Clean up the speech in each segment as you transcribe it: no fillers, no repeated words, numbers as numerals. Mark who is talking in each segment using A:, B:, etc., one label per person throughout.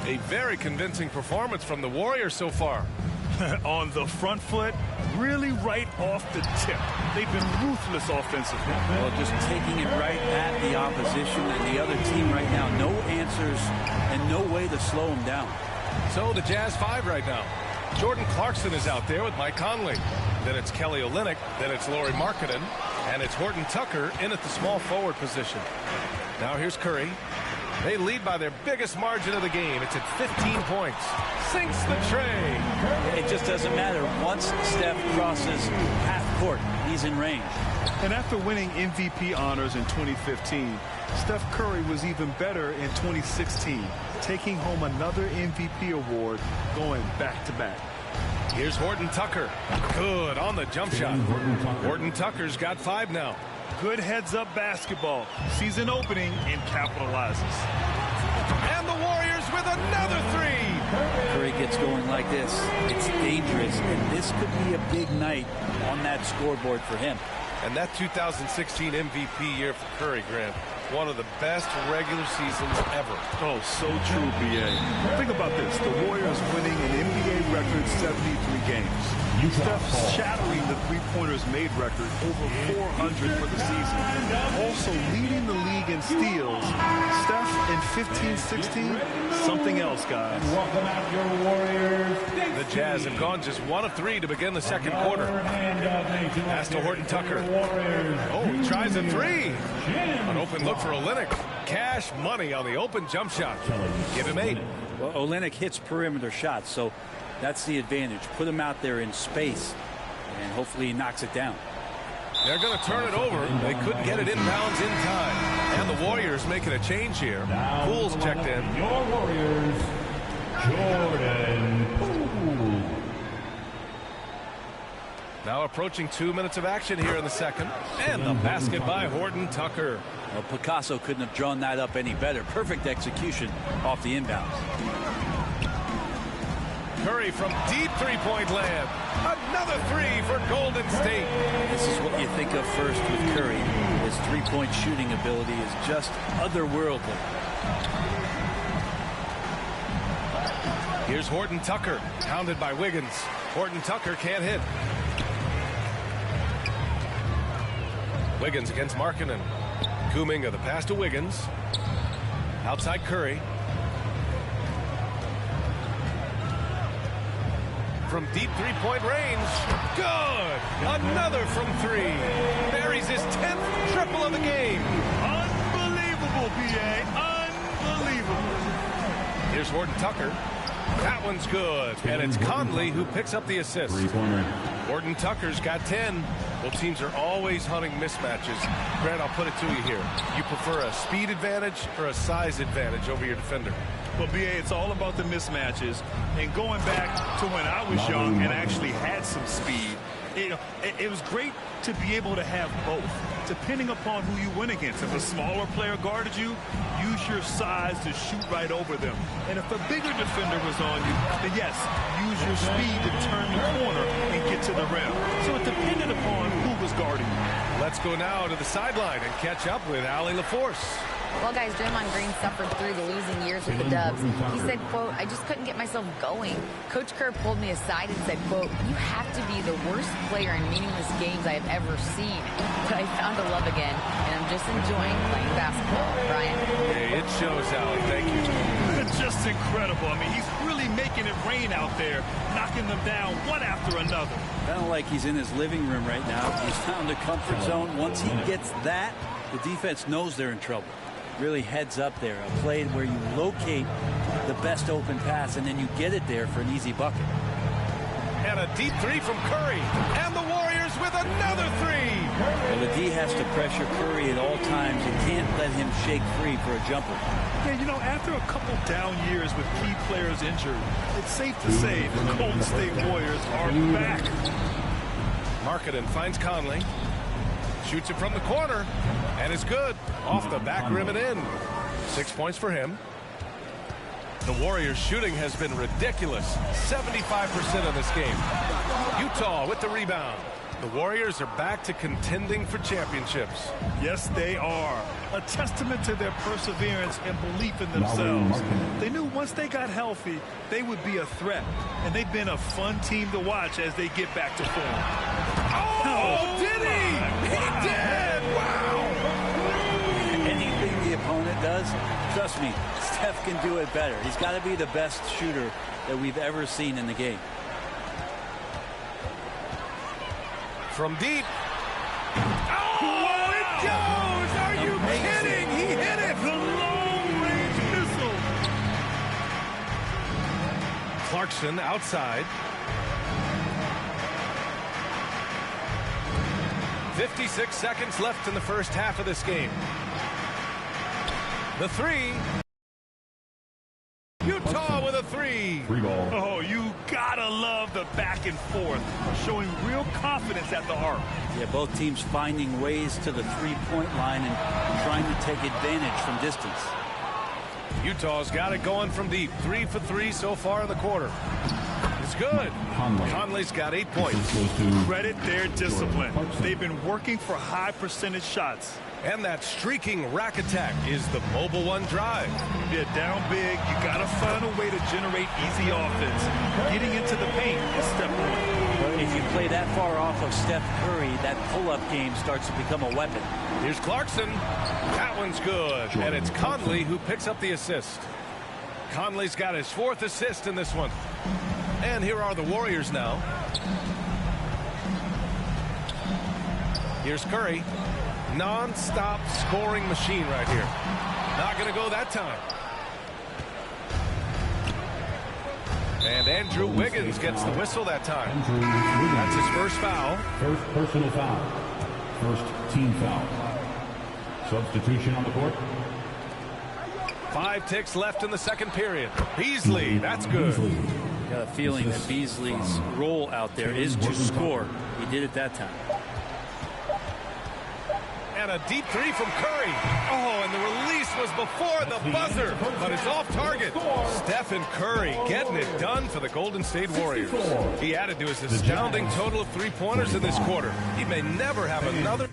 A: A very convincing performance from the Warriors so far.
B: On the front foot, really right off the tip. They've been ruthless offensively.
C: Well, just taking it right at the opposition and the other team right now. No answers and no way to slow them down.
A: So the Jazz 5 right now. Jordan Clarkson is out there with Mike Conley. Then it's Kelly Olynyk. Then it's Lauri Markkanen. And it's Horton Tucker in at the small forward position. Now here's Curry. They lead by their biggest margin of the game. It's at 15 points. Sinks the tray.
C: It just doesn't matter. Once Steph crosses half court, he's in range.
B: And after winning MVP honors in 2015, Steph Curry was even better in 2016, taking home another MVP award, going back-to-back.
A: Here's Horton Tucker. Good on the jump shot. Horton Tucker's got 5 now.
B: Good heads-up basketball. Sees an opening and capitalizes.
A: And the Warriors with another 3.
C: Curry gets going like this. It's dangerous, and this could be a big night on that scoreboard for him.
A: And that 2016 MVP year for Curry, Grant, one of the best regular seasons ever.
B: Oh, so true, B.A. Think about this. The Warriors winning an NBA record 73 games. Steph's shattering the three-pointers made record, over 400 for the season. Also leading the league in steals. Steph in 15-16, something else, guys.
A: The Jazz have gone just 1 of 3 to begin the second quarter. Pass to Horton Tucker. Oh, he tries a 3. An open look for Olynyk. Cash money on the open jump shot. Give him 8.
C: Well, Olynyk hits perimeter shots, so that's the advantage. Put him out there in space, and hopefully he knocks it down.
A: They're going to turn it over. They could get it inbounds in time. And the Warriors making a change here. Poole's checked in.
D: Your Warriors, Jordan Poole.
A: Now approaching 2 minutes of action here in the second. And the basket by Horton Tucker.
C: Well, Picasso couldn't have drawn that up any better. Perfect execution off the inbounds.
A: Curry from deep three-point land. Another 3 for Golden State.
C: This is what you think of first with Curry. His three-point shooting ability is just otherworldly.
A: Here's Horton Tucker, hounded by Wiggins. Horton Tucker can't hit. Wiggins against Markkanen. Kuminga, the pass to Wiggins. Outside Curry. From deep three-point range. Good! Another from 3. Buries his 10th triple of the game.
B: Unbelievable, B.A. Unbelievable.
A: Here's Horton Tucker. That one's good. And it's Conley who picks up the assist. Horton Tucker's got 10. Well, teams are always hunting mismatches. Grant, I'll put it to you here. You prefer a speed advantage or a size advantage over your defender?
B: Well, B.A., it's all about the mismatches. And going back to when I was young and actually had some speed, it was great to be able to have both, depending upon who you went against. If a smaller player guarded you, use your size to shoot right over them. And if a bigger defender was on you, then yes, use your speed to turn the corner and get to the rim. So it depended upon who was guarding you.
A: Let's go now to the sideline and catch up with Allie LaForce.
E: Well, guys, Draymond Green suffered through the losing years with the Dubs. He said, quote, "I just couldn't get myself going." Coach Kerr pulled me aside and said, quote, "You have to be the worst player in meaningless games I have ever seen." But I found a love again, and I'm just enjoying playing basketball. Brian?
A: Hey, it shows, Allie. Thank you.
B: It's just incredible. I mean, he's really making it rain out there, knocking them down one after another.
C: Kind of like he's in his living room right now. He's found a comfort zone. Once he gets that, the defense knows they're in trouble. Really heads up there, a play where you locate the best open pass and then you get it there for an easy bucket.
A: And a deep 3 from Curry. And the Warriors with another 3.
C: Well, the D has to pressure Curry at all times. You can't let him shake free for a jumper.
B: Yeah, you know, after a couple down years with key players injured, it's safe to say the Golden State Warriors are back.
A: Markkanen finds Conley. Shoots it from the corner, and it's good. Off the back rim and in. 6 points for him. The Warriors' shooting has been ridiculous. 75% of this game. Utah with the rebound. The Warriors are back to contending for championships.
B: Yes, they are. A testament to their perseverance and belief in themselves. They knew once they got healthy, they would be a threat. And they've been a fun team to watch as they get back to form.
A: Oh, did he? He did! Wow!
C: Anything the opponent does, trust me, Steph can do it better. He's got to be the best shooter that we've ever seen in the game.
A: From deep. Oh, it goes! Are you kidding? He hit it!
B: The long-range missile.
A: Clarkson outside. 56 seconds left in the first half of this game. The three. Utah with a three.
D: Free ball.
B: Oh, you gotta love the back and forth, showing real confidence at the arc.
C: Yeah, both teams finding ways to the three-point line and trying to take advantage from distance.
A: Utah's got it going from deep. 3 for 3 so far in the quarter. It's good. Conley's got 8 points.
B: Credit their discipline. They've been working for high percentage shots.
A: And that streaking rack attack is the mobile one drive.
B: They're down big. You got to find a way to generate easy offense. Getting into the paint is step one.
C: If you play that far off of Steph Curry, that pull-up game starts to become a weapon.
A: Here's Clarkson. That one's good. And it's Conley who picks up the assist. Conley's got his 4th assist in this one. And here are the Warriors now. Here's Curry. Non-stop scoring machine right here. Not going to go that time. And Andrew Wiggins gets the whistle that time. That's his first foul.
D: First personal foul. First team foul. Substitution on the court.
A: 5 ticks left in the second period. Beasley, that's good.
C: Got a feeling that Beasley's role out there is to score. He did it that time.
A: And a deep three from Curry. Oh, and the release was before the buzzer, but it's off target. Stephen Curry getting it done for the Golden State Warriors. He added to his astounding total of 3-pointers in this quarter. He may never have another.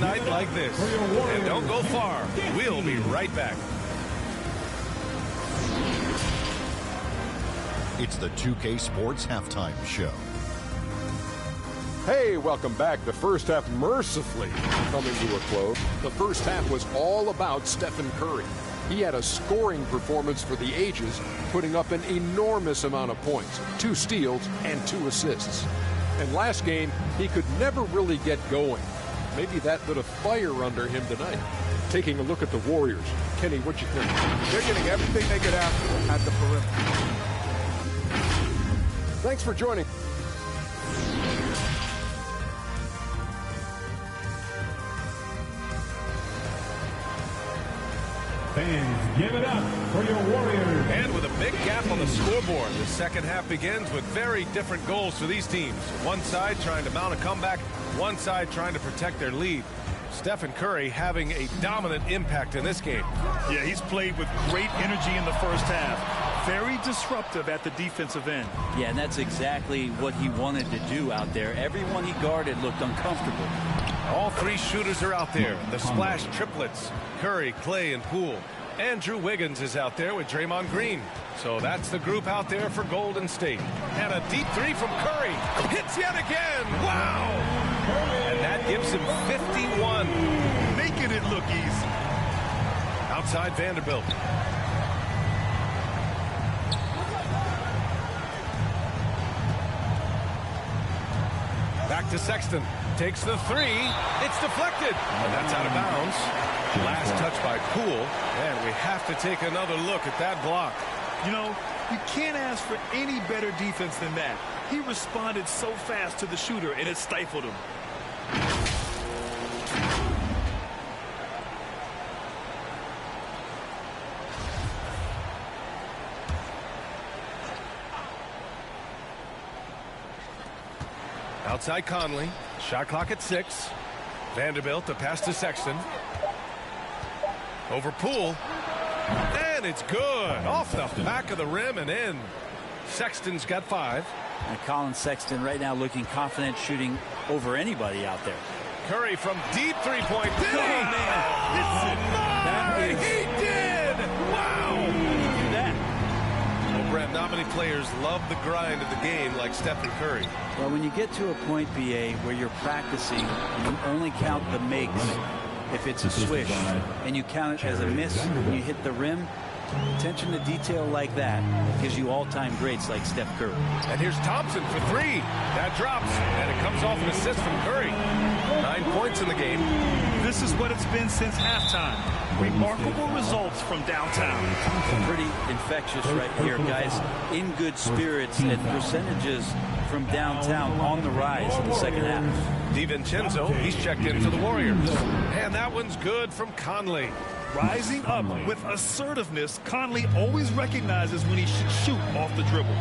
A: Night like this. And don't go far. We'll be right back.
F: It's the 2K Sports Halftime Show.
G: Hey, welcome back. The first half mercifully coming to a close. The first half was all about Stephen Curry. He had a scoring performance for the ages, putting up an enormous amount of points, 2 steals and 2 assists. And last game, he could never really get going. Maybe that lit a fire under him tonight. Taking a look at the Warriors. Kenny, what you think?
H: They're getting everything they could ask for at the perimeter.
G: Thanks for joining.
D: Fans, give it up for your Warriors.
A: And with a big gap on the scoreboard, the second half begins with very different goals for these teams. One side trying to mount a comeback, one side trying to protect their lead. Stephen Curry having a dominant impact in this game.
B: Yeah, he's played with great energy in the first half. Very disruptive at the defensive end.
C: Yeah, and that's exactly what he wanted to do out there. Everyone he guarded looked uncomfortable.
A: All 3 shooters are out there. The splash triplets. Curry, Clay, and Poole. Andrew Wiggins is out there with Draymond Green. So that's the group out there for Golden State. And a deep 3 from Curry. Hits yet again. Wow! And that gives him 51.
B: Making it look easy.
A: Outside Vanderbilt. Back to Sexton. Takes the 3. It's deflected. And that's out of bounds. Last touch by Poole. And we have to take another look at that block.
B: You know, you can't ask for any better defense than that. He responded so fast to the shooter, and it stifled him.
A: Outside Conley. Shot clock at 6. Vanderbilt, the pass to Sexton. Over Poole. And it's good. Off the back of the rim and in. Sexton's got 5.
C: And Colin Sexton right now looking confident, shooting over anybody out there.
A: Curry from deep three-point. Did he?
C: That is,
A: he did! Wow!
C: do that.
A: Well, Brent, not many players love the grind of the game like Stephen Curry.
C: Well, when you get to a point, BA, where you're practicing and you only count the makes if it's a swish, and you count it as a miss when you hit the rim, attention to detail like that gives you all-time greats like Steph Curry.
A: And here's Thompson for 3. That drops, and it comes off an assist from Curry. 9 points in the game.
B: This is what it's been since halftime. Remarkable results from downtown.
C: Pretty infectious right here, guys. In good spirits and percentages from downtown on the rise in the second half.
A: DiVincenzo, he's checked in for the Warriors. And that one's good from Conley.
B: Rising up with assertiveness, Conley always recognizes when he should shoot off the dribble.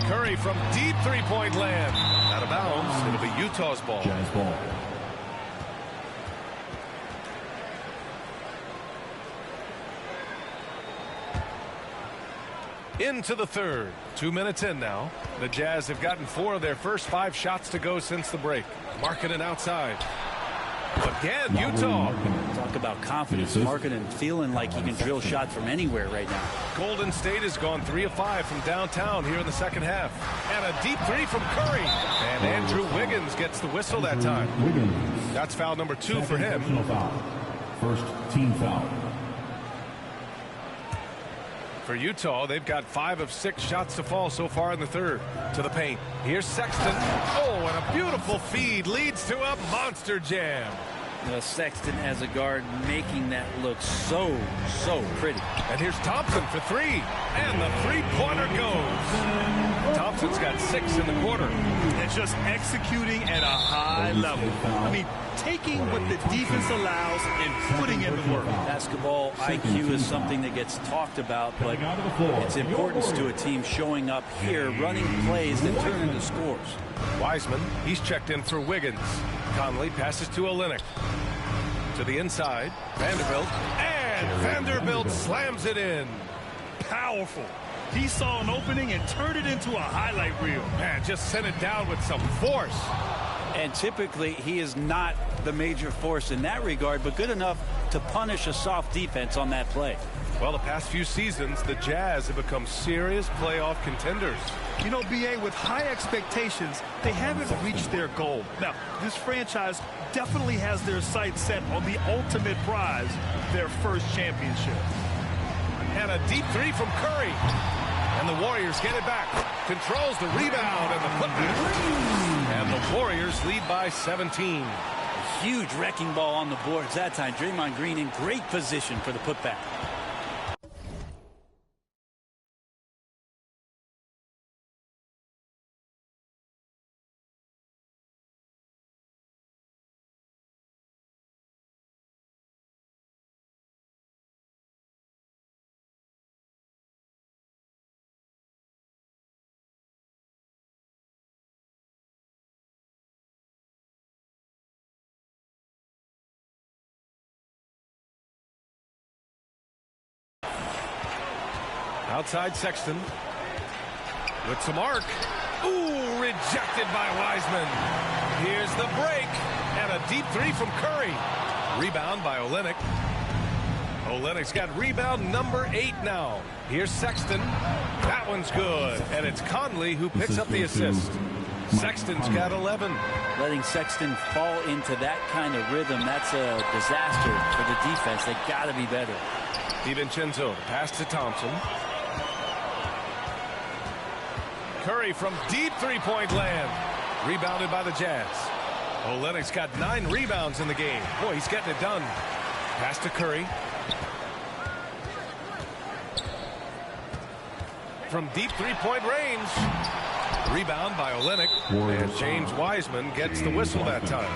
A: Curry from deep three-point land. Out of bounds. It'll be Utah's ball.
D: Jazz ball.
A: Into the third. 2 minutes in now. The Jazz have gotten 4 of their first 5 shots to go since the break. Markkanen outside. Again, Utah.
C: Talk about confidence. Markkanen feeling like he can drill shots from anywhere right now.
A: Golden State has gone 3 of 5 from downtown here in the second half. And a deep 3 from Curry. And Andrew Wiggins gets the whistle that time. That's foul number 2 for him.
D: First team foul.
A: For Utah, they've got 5 of 6 shots to fall so far in the third. To the paint. Here's Sexton. Oh, and a beautiful feed leads to a monster jam.
C: Sexton as a guard making that look so pretty.
A: And here's Thompson for 3. And the three-pointer goes. Thompson's got 6 in the quarter.
B: And just executing at a high level. I mean, taking what the defense allows and putting in the work.
C: Basketball IQ is something that gets talked about, but its importance to a team showing up here, running plays that turn into scores.
A: Wiseman, he's checked in for Wiggins. Conley passes to Olynyk. To the inside, Vanderbilt. And Vanderbilt slams it in.
B: Powerful. He saw an opening and turned it into a highlight reel.
A: Man, just sent it down with some force.
C: And typically, he is not the major force in that regard, but good enough to punish a soft defense on that play.
A: Well, the past few seasons, the Jazz have become serious playoff contenders.
B: You know, BA, with high expectations, they haven't reached their goal. Now, this franchise definitely has their sights set on the ultimate prize, their first championship.
A: And a deep 3 from Curry. And the Warriors get it back. Controls the rebound and the putback. And the Warriors lead by 17.
C: A huge wrecking ball on the boards that time. Draymond Green in great position for the putback.
A: Outside Sexton. With some arc. Ooh, rejected by Wiseman. Here's the break. And a deep 3 from Curry. Rebound by Olynyk. Olynyk's got rebound number 8 now. Here's Sexton. That one's good. And it's Conley who picks up the assist. Sexton's got 11.
C: Letting Sexton fall into that kind of rhythm, that's a disaster for the defense. They got to be better.
A: DiVincenzo, pass to Thompson. Curry from deep three-point land. Rebounded by the Jazz. Olynyk's got 9 rebounds in the game. Boy, he's getting it done. Pass to Curry. From deep three-point range. Rebound by Olynyk. And James Wiseman gets the whistle that time.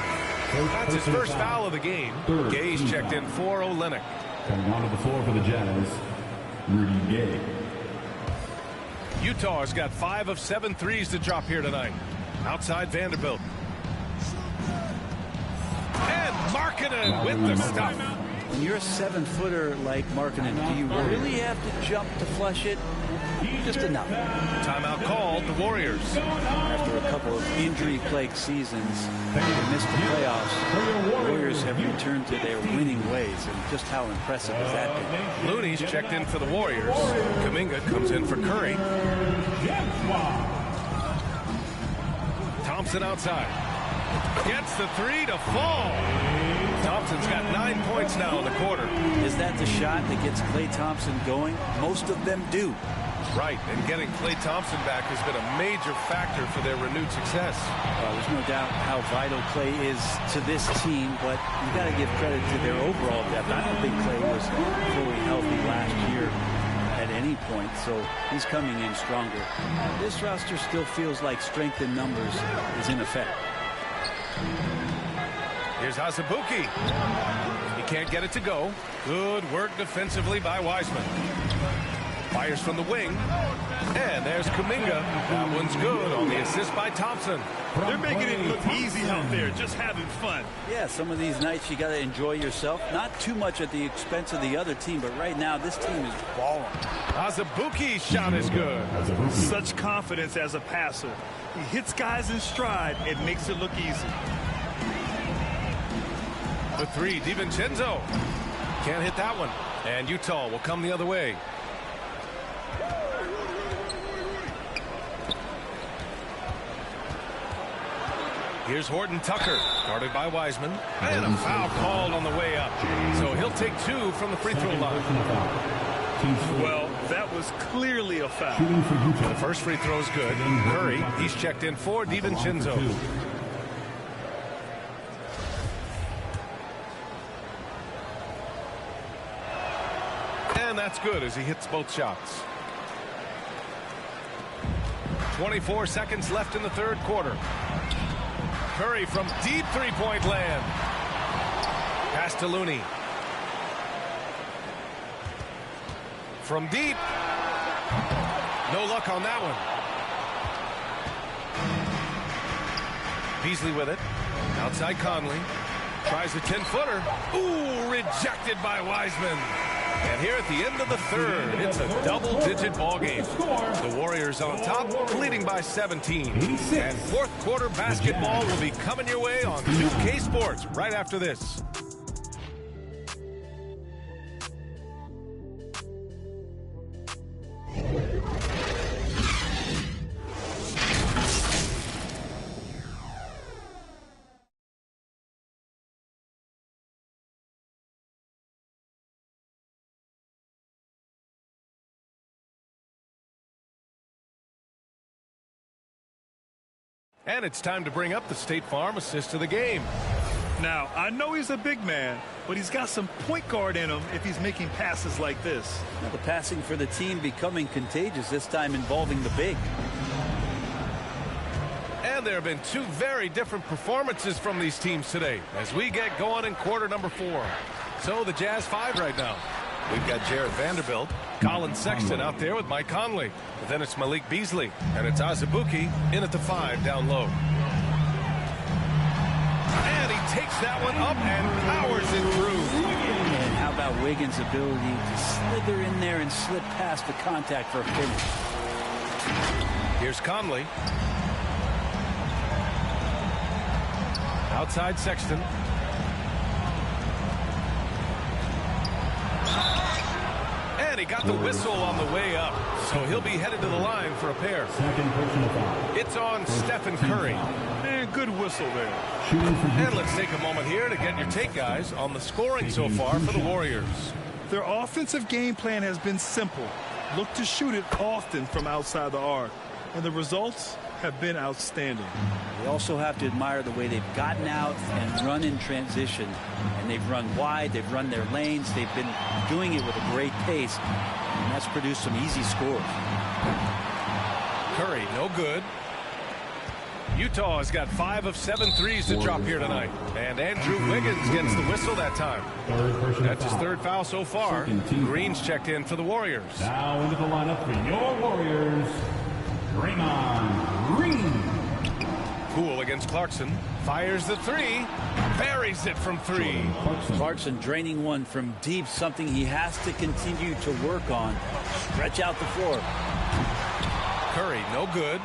A: That's his first foul of the game. Gay's checked in for Olynyk.
D: Coming onto the floor for the Jazz, Rudy Gay.
A: Utah has got 5 of 7 threes to drop here tonight. Outside Vanderbilt. And Markkanen with the stuff.
C: When you're a 7-footer like Markkanen, do you really have to jump to flush it? Just enough.
A: Timeout called, the Warriors.
C: After a couple of injury-plagued seasons, they missed the playoffs. The Warriors have returned to their winning ways, and just how impressive has that been?
A: Looney's checked in for the Warriors. Kuminga comes in for Curry. Thompson outside. Gets the three to fall. Thompson's got 9 points now in the quarter.
C: Is that the shot that gets Klay Thompson going? Most of them do.
A: Right, and getting Klay Thompson back has been a major factor for their renewed success.
C: There's no doubt how vital Klay is to this team, but you got to give credit to their overall depth. I don't think Klay was fully healthy last year at any point, so he's coming in stronger. This roster still feels like strength in numbers is in effect.
A: Here's Azubuike. He can't get it to go. Good work defensively by Wiseman. Fires from the wing. And there's Kuminga. That one's good on the assist by Thompson.
B: They're making it look easy out there, just having fun.
C: Yeah, some of these nights you got to enjoy yourself. Not too much at the expense of the other team, but right now this team is balling.
A: Azubuike's shot is good.
B: Such confidence as a passer. He hits guys in stride and makes it look easy.
A: The three, DiVincenzo. Can't hit that one. And Utah will come the other way. Here's Horton Tucker, guarded by Wiseman. And a foul called on the way up. So he'll take 2 from the free throw line.
B: Well, that was clearly a foul.
A: The first free throw's good. Curry, he's checked in for DiVincenzo. And that's good as he hits both shots. 24 seconds left in the third quarter. Curry from deep three-point land. Pass to Looney. From deep. No luck on that one. Beasley with it. Outside Conley. Tries a 10-footer. Ooh, rejected by Wiseman. And here at the end of the third, it's a double-digit ball game. The Warriors on top, leading by 17. And fourth quarter basketball will be coming your way on 2K Sports right after this. And it's time to bring up the State Farm assist of the game.
B: Now, I know he's a big man, but he's got some point guard in him if he's making passes like this.
C: Now, the passing for the team becoming contagious, this time involving the big.
A: And there have been 2 very different performances from these teams today as we get going in quarter number 4. So the Jazz 5 right now. We've got Jarrett Vanderbilt, Colin Sexton out there with Mike Conley. But then it's Malik Beasley, and it's Azubuike in at the 5 down low. And he takes that one up and powers it through.
C: And how about Wiggins' ability to slither in there and slip past the contact for a finish.
A: Here's Conley. Outside Sexton. And he got the whistle on the way up. So he'll be headed to the line for a pair. It's on Stephen Curry.
B: And good whistle there.
A: And let's take a moment here to get your take, guys, on the scoring so far for the Warriors.
B: Their offensive game plan has been simple. Look to shoot it often from outside the arc. And the results have been outstanding.
C: We also have to admire the way they've gotten out and run in transition. And they've run wide, they've run their lanes, they've been doing it with a great pace. And that's produced some easy scores.
A: Curry, no good. Utah has got 5 of 7 threes to drop here tonight. And Andrew Wiggins gets the whistle that time. That's his 3rd foul so far. Green's checked in for the Warriors.
D: Now into the lineup for your Warriors, Draymond Green.
A: against Clarkson. Fires the three. Buries it from three.
C: Clarkson draining one from deep, something he has to continue to work on. Stretch out the floor.
A: Curry, no good.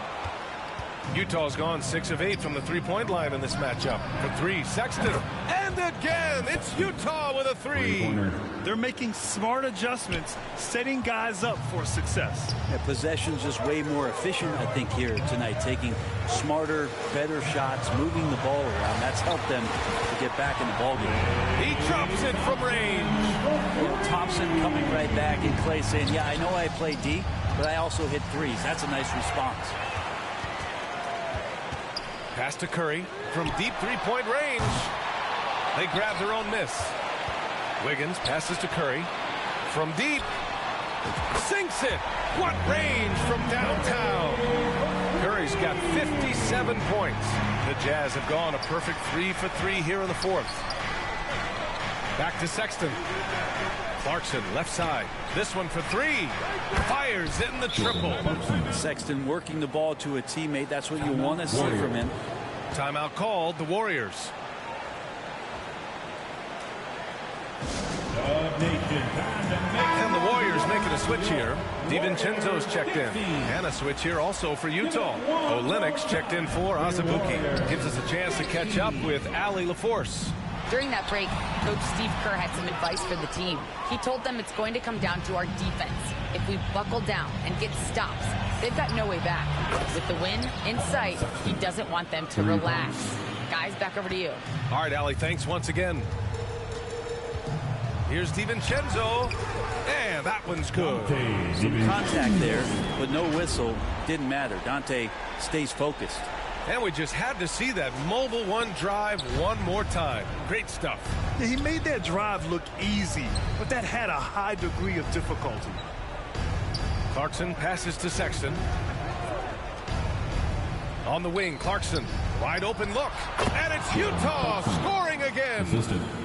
A: Utah's gone 6 of 8 from the three-point line in this matchup. For three, Sexton. And again, it's Utah with a three.
B: They're making smart adjustments, setting guys up for success.
C: Yeah, possession's just way more efficient, I think, here tonight. Taking smarter, better shots, moving the ball around. That's helped them to get back in the ballgame.
A: He drops it from range.
C: Thompson coming right back, and Clay saying, yeah, I know I play D, but I also hit threes. That's a nice response.
A: Pass to Curry from deep three-point range. They grab their own miss. Wiggins passes to Curry from deep. Sinks it. What range from downtown. Curry's got 57 points. The Jazz have gone a perfect 3 for 3 here in the fourth. Back to Sexton. Clarkson left side. This one for three. Fires in the triple.
C: Sexton working the ball to a teammate. That's what you want to see from him.
A: Timeout called, the Warriors. And the Warriors making a switch here. DiVincenzo's checked in. And a switch here also for Utah. Olynyk's checked in for Azubuike. Gives us a chance to catch up with Allie LaForce.
E: During that break, Coach Steve Kerr had some advice for the team. He told them it's going to come down to our defense. If we buckle down and get stops, they've got no way back. With the win in sight, he doesn't want them to relax. Guys, back over to you.
A: All right, Allie, thanks once again. Here's DiVincenzo. And that one's good.
C: Some contact there, but no whistle. Didn't matter. Dante stays focused.
A: And we just had to see that mobile one drive one more time. Great stuff.
B: Yeah, he made that drive look easy, but that had a high degree of difficulty.
A: Clarkson passes to Sexton. On the wing, Clarkson. Wide open look. And it's Utah scoring again.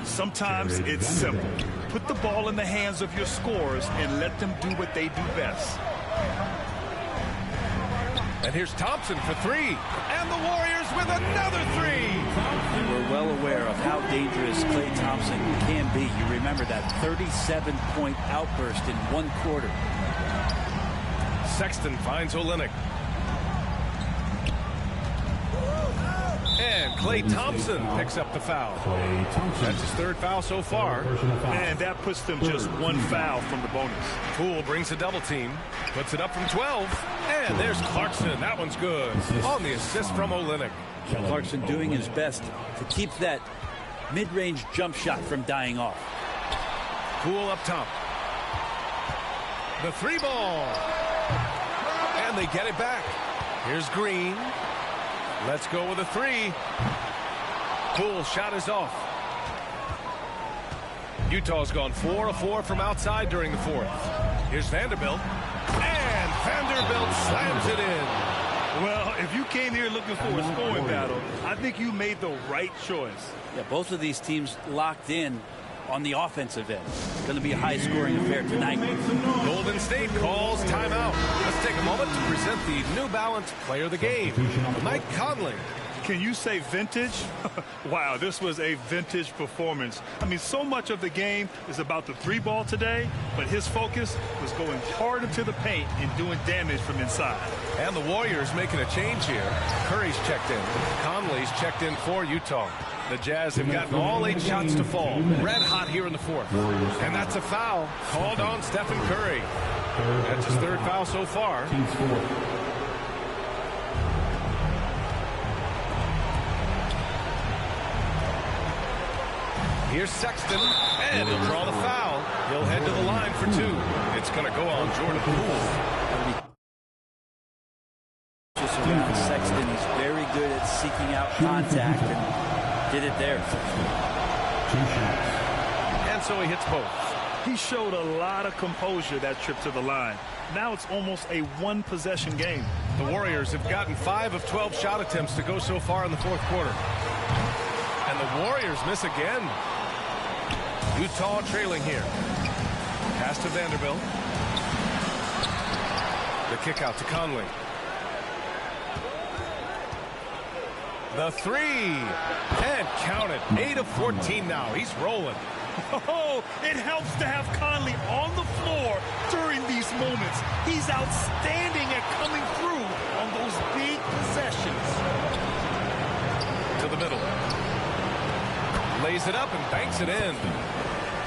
B: Sometimes it's simple. Put the ball in the hands of your scorers and let them do what they do best.
A: And here's Thompson for three. And the Warriors with another three.
C: We're well aware of how dangerous Klay Thompson can be. You remember that 37-point outburst in one quarter.
A: Sexton finds Olynyk. And Klay Thompson picks up the foul. That's his third foul so far.
B: And that puts them just one foul from the bonus.
A: Poole brings a double team. Puts it up from 12. And there's Clarkson. That one's good. On the assist from Olynyk.
C: Clarkson doing his best to keep that mid-range jump shot from dying off.
A: Poole up top. The three ball. And they get it back. Here's Green. Let's go with a three. Poole's shot is off. Utah's gone 4 of 4 from outside during the fourth. Here's Vanderbilt. And Vanderbilt slams it in.
B: Well, if you came here looking for a scoring battle, I think you made the right choice.
C: Yeah, both of these teams locked in on the offensive end. It's going to be a high-scoring affair tonight.
A: Golden State calls timeout. Let's take a moment to present the New Balance Player of the Game, Mike Conley.
B: Can you say vintage? Wow, this was a vintage performance. I mean, so much of the game is about the three ball today, but his focus was going hard into the paint and doing damage from inside.
A: And the Warriors making a change here. Curry's checked in. Conley's checked in for Utah. The Jazz have gotten all 8 shots to fall. Red hot here in the fourth. And that's a foul called on Stephen Curry. That's his third foul so far. Here's Sexton, and he'll draw the foul. He'll head to the line for 2. It's going to go on Jordan Poole.
C: Just around Sexton, he's very good at seeking out contact, and did it there.
D: 2 shots.
A: And so he hits both.
B: He showed a lot of composure that trip to the line. Now it's almost a one-possession game.
A: The Warriors have gotten 5 of 12 shot attempts to go so far in the fourth quarter. And the Warriors miss again. Utah trailing here. Pass to Vanderbilt. The kick out to Conley. The three. And count it. 8 of 14 now. He's rolling.
B: Oh, it helps to have Conley on the floor during these moments. He's outstanding at coming through on those big possessions.
A: To the middle. Lays it up and banks it in.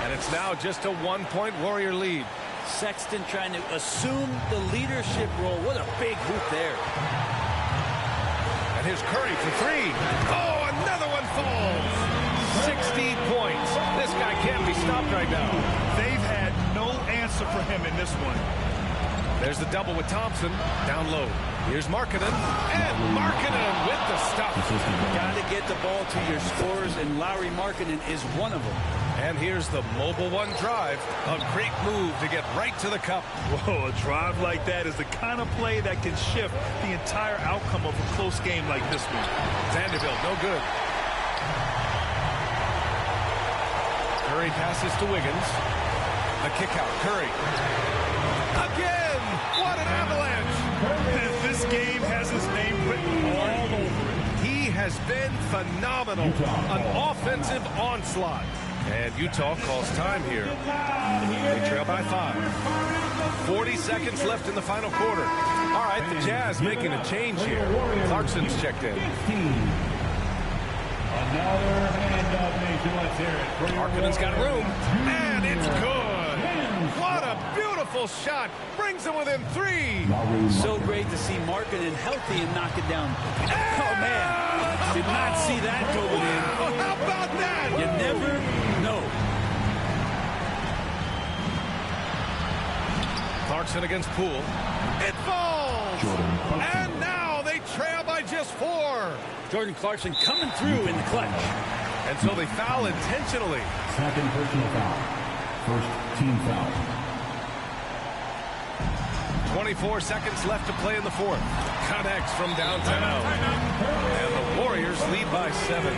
A: And it's now just a 1-point Warrior lead.
C: Sexton trying to assume the leadership role. What a big hoop there.
A: And here's Curry for three. Oh, another one falls. 60 points. This guy can't be stopped right now.
B: They've had no answer for him in this one.
A: There's the double with Thompson. Down low. Here's Markkanen. And Markkanen with the stop.
C: Got to get the ball to your scorers, and Lauri Markkanen is one of them.
A: And here's the mobile one drive. A great move to get right to the cup.
B: Whoa, a drive like that is the kind of play that can shift the entire outcome of a close game like this one.
A: Vanderbilt, no good. Curry passes to Wiggins. The kick out. Curry. Again! What an avalanche!
B: This game has his name written all over it.
A: He has been phenomenal. An offensive onslaught. And Utah calls time here. They trail by 5. 40 seconds left in the final quarter. All right, the Jazz making a change here. Clarkson's checked in.
D: Another hand up, Nation. Let's hear it.
A: Markkanen's got room, and it's good. What a beautiful shot. Brings him within 3.
C: So great to see Markkanen healthy and knock it down. Oh, man. Did not see that going in.
A: Oh, how about that?
C: You never know.
A: Clarkson against Poole. It falls. And now they trail by just 4.
C: Jordan Clarkson coming through in the clutch.
A: And so they foul intentionally.
D: Second personal foul. First team foul.
A: 24 seconds left to play in the fourth. Connects from downtown. And the Warriors lead by 7.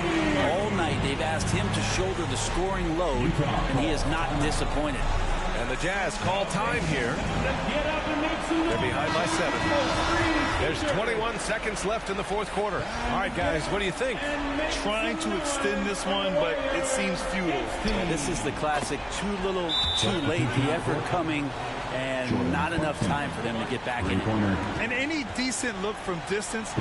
C: All night they've asked him to shoulder the scoring load, and he is not disappointed.
A: And the Jazz call time here. They're behind by 7. There's 21 seconds left in the fourth quarter. All right, guys, what do you think?
B: Trying to extend this one, but it seems futile.
C: This is the classic too little, too late. The effort coming, and not enough time for them to get back in it.
B: And any decent look from distance.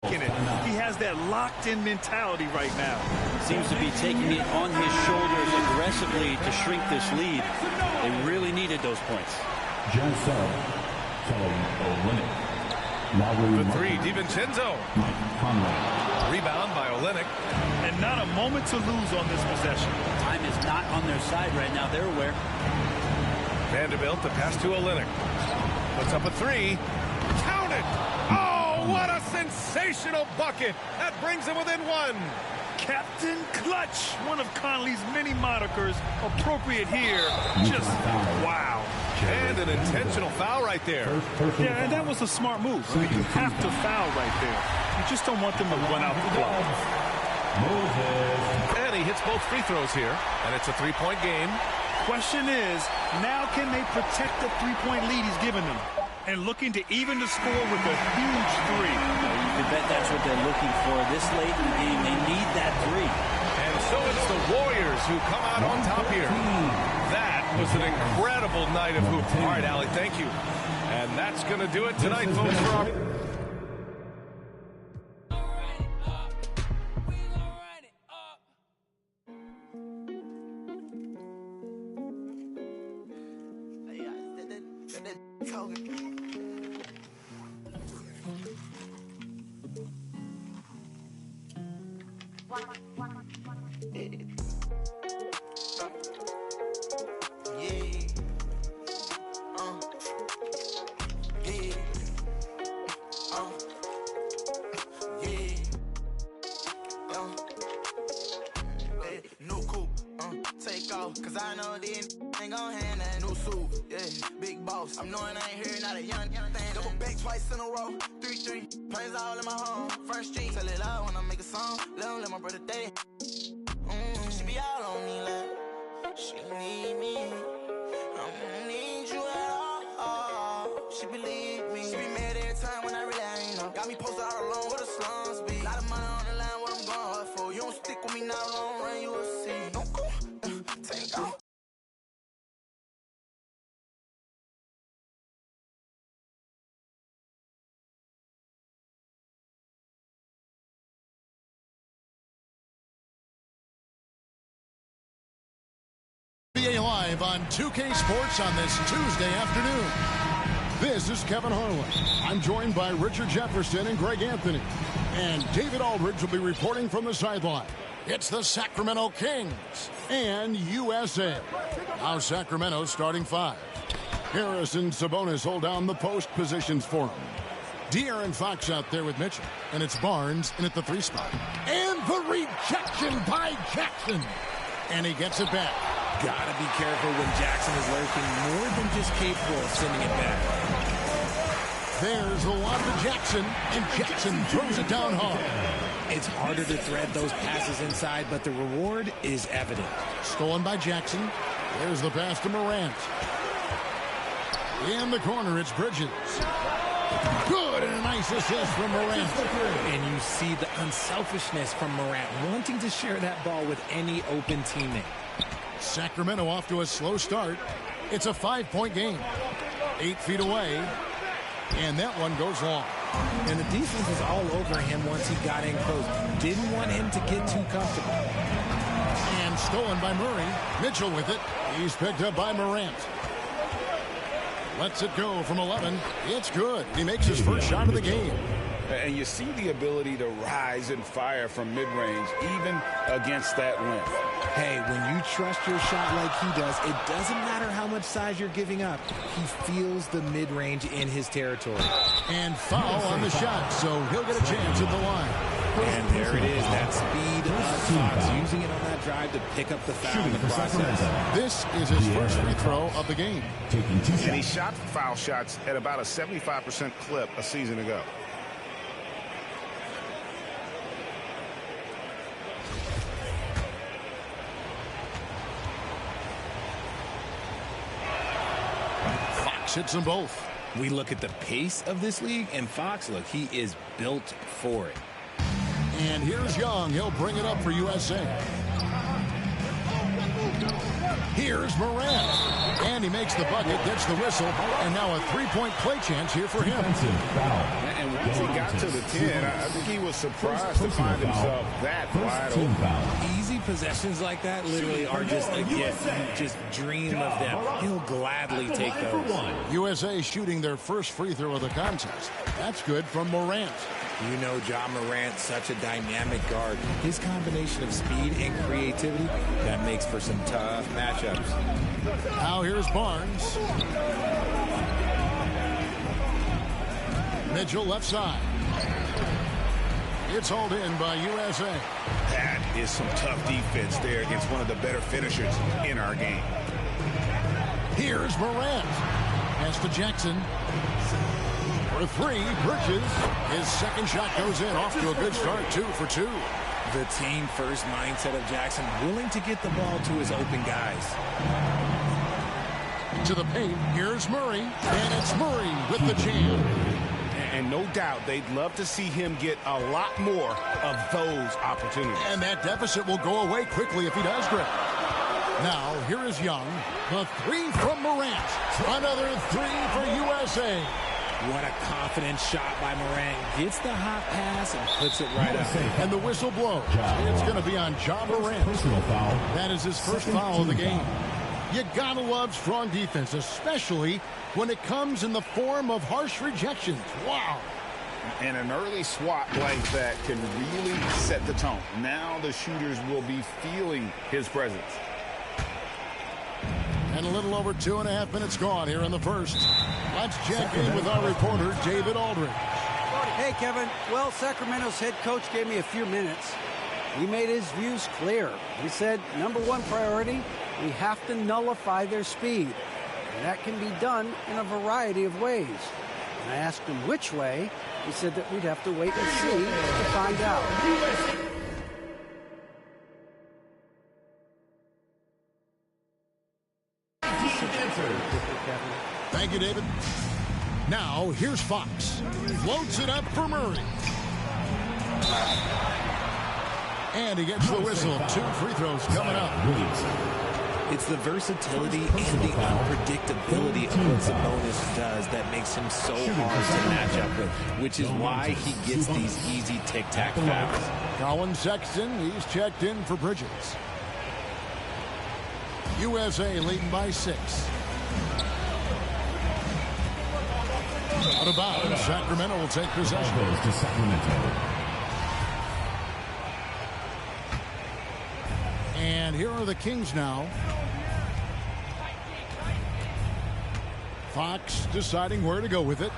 B: He has that locked-in mentality right now.
C: Seems to be taking it on his shoulders aggressively to shrink this lead. They really needed those points.
A: The 3, DiVincenzo. Rebound by Olynyk.
B: And not a moment to lose on this possession.
C: Time is not on their side right now. They're aware.
A: Vanderbilt, the pass to Olynyk. Puts up a 3. Count it! Oh, what a sensational bucket! That brings him within 1.
B: Captain Clutch, one of Conley's many monikers, appropriate here. Just wow.
A: And an intentional foul right there.
B: Yeah, and that was a smart move. I mean, you have to foul right there. You just don't want them to run out the clock.
A: And he hits both free throws here, and it's a 3-point game.
B: Question is, now can they protect the 3-point lead he's given them? And looking to even the score with a huge 3.
C: You can bet that's what they're looking for this late in the game. They need that 3.
A: And so it's the Warriors who come out on top here. That was an incredible night of hoops. All right, Allie, thank you. And that's going to do it tonight, folks, for our...
I: Cause I know this ain't gon' hand that new suit, yeah, big boss. I'm knowing I ain't here, not a young thing. Double back twice in a row, 3-3. Planes all in my home, first street. Tell it loud when I make a song, let my brother day. She be all on me like, she need me. I don't need you at all. She believe me. She be mad every time Got me posted all alone where the slums be. Lot of money on the line, what I'm going hard for. You don't stick with me now, long run, you will see. Don't go, take off.
J: NBA Live on 2K Sports on this Tuesday afternoon. This is Kevin Harlan. I'm joined by Richard Jefferson and Greg Anthony. And David Aldridge will be reporting from the sideline. It's the Sacramento Kings and USA. Now Sacramento starting 5. Harris and Sabonis hold down the post positions for him. De'Aaron Fox out there with Mitchell. And it's Barnes in at the 3 spot. And the rejection by Jackson. And he gets it back.
K: Gotta be careful when Jackson is lurking, more than just capable of sending it back.
J: There's a lob to Jackson, and Jackson throws it down hard.
K: It's harder to thread those passes inside, but the reward is evident.
J: Stolen by Jackson. There's the pass to Morant. In the corner, it's Bridges. Good, and a nice assist from Morant.
K: And you see the unselfishness from Morant, wanting to share that ball with any open teammate.
J: Sacramento off to a slow start. It's a 5-point game. 8 feet away. And that one goes long.
K: And the defense was all over him once he got in close. Didn't want him to get too comfortable.
J: And stolen by Murray. Mitchell with it. He's picked up by Morant. Lets it go from 11. It's good. He makes his first shot of the game.
L: And you see the ability to rise and fire from mid-range, even against that length.
K: Hey, when you trust your shot like he does, it doesn't matter how much size you're giving up. He feels the mid-range in his territory.
J: And foul on the shot, so he'll get a chance at the line.
K: And there it is, that speed of Fox, using it on that drive to pick up the foul in the process.
J: This is his first free throw of the game.
L: And he shot foul shots at about a 75% clip a season ago.
J: Hits them both.
K: We look at the pace of this league, and Fox, look, he is built for it.
J: And here's Young. He'll bring it up for USA. Here's Morant. And he makes the bucket, gets the whistle, and now a 3-point play chance here for him.
L: And once he got to the 10, I think he was surprised to find himself that wide open.
K: Easy possessions like that literally are just a gift. You just dream of them. He'll gladly take those.
J: USA shooting their first free throw of the contest. That's good from Morant.
K: You know Ja Morant, such a dynamic guard. His combination of speed and creativity, that makes for some tough matchups.
J: Now here's Barnes. Mitchell left side. It's hauled in by USA.
L: That is some tough defense there against one of the better finishers in our game.
J: Here's Morant. Pass to Jackson. For 3, Bridges. His second shot goes in. Off to a good start, 2 for 2.
K: The team-first mindset of Jackson, willing to get the ball to his open guys.
J: To the paint, here's Murray. And it's Murray with the jam.
L: And no doubt they'd love to see him get a lot more of those opportunities.
J: And that deficit will go away quickly if he does, Greg. Now, here is Young. The 3 from Morant. Another 3 for USA.
K: What a confident shot by Morant. Gets the hot pass and puts it right up.
J: And the whistle blows. It's going to be on Ja Morant. That is his first foul of the game. You gotta love strong defense, especially when it comes in the form of harsh rejections. Wow.
L: And an early swat like that can really set the tone. Now the shooters will be feeling his presence.
J: And a little over 2.5 minutes gone here in the first. Let's check in with our reporter, David Aldridge.
M: Hey, Kevin. Well, Sacramento's head coach gave me a few minutes. He made his views clear. He said, #1 priority, we have to nullify their speed. And that can be done in a variety of ways. And I asked him which way. He said that we'd have to wait and see to find out.
J: Thank you, David. Now, here's Fox. Floats it up for Murray. And he gets the whistle. 2 free throws coming up.
K: It's the versatility and the unpredictability of what Sabonis does that makes him so hard to match up with, which is why he gets these easy tic-tac fouls.
J: Colin Sexton, he's checked in for Bridges. USA leading by 6. Out of bounds, Sacramento will take possession.
D: To Sacramento.
J: And here are the Kings now. Fox deciding where to go with it.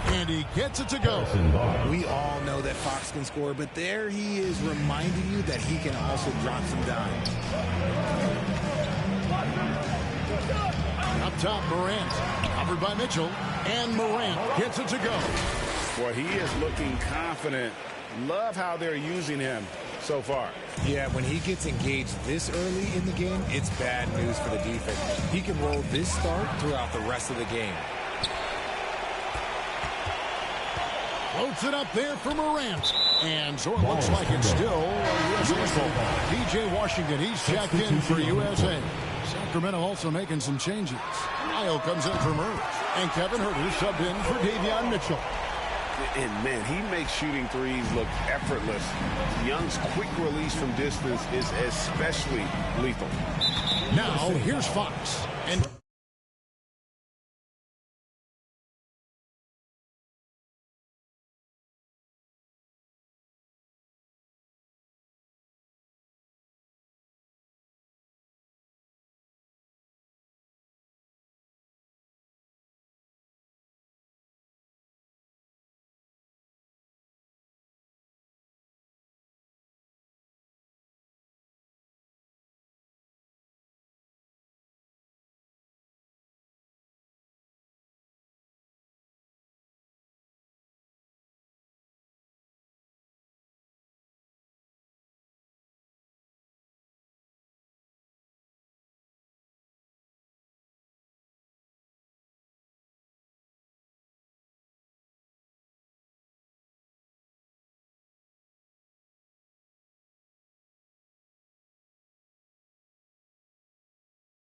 J: And he gets it to go.
K: We all know that Fox can score, but there he is reminding you that he can also drop some dimes.
J: Up top, Morant. Covered by Mitchell. And Morant gets it to go.
L: Boy, he is looking confident. Love how they're using him so far.
K: Yeah, when he gets engaged this early in the game, it's bad news for the defense. He can roll this start throughout the rest of the game.
J: Floats it up there for Morant. And so it looks like it's still USA. DJ Washington, he's checked in for USA. Sacramento also making some changes. Kyle comes in for Murray. And Kevin Huerter subbed in for Davion Mitchell.
L: And, man, he makes shooting threes look effortless. Young's quick release from distance is especially lethal.
J: Now, here's Fox. And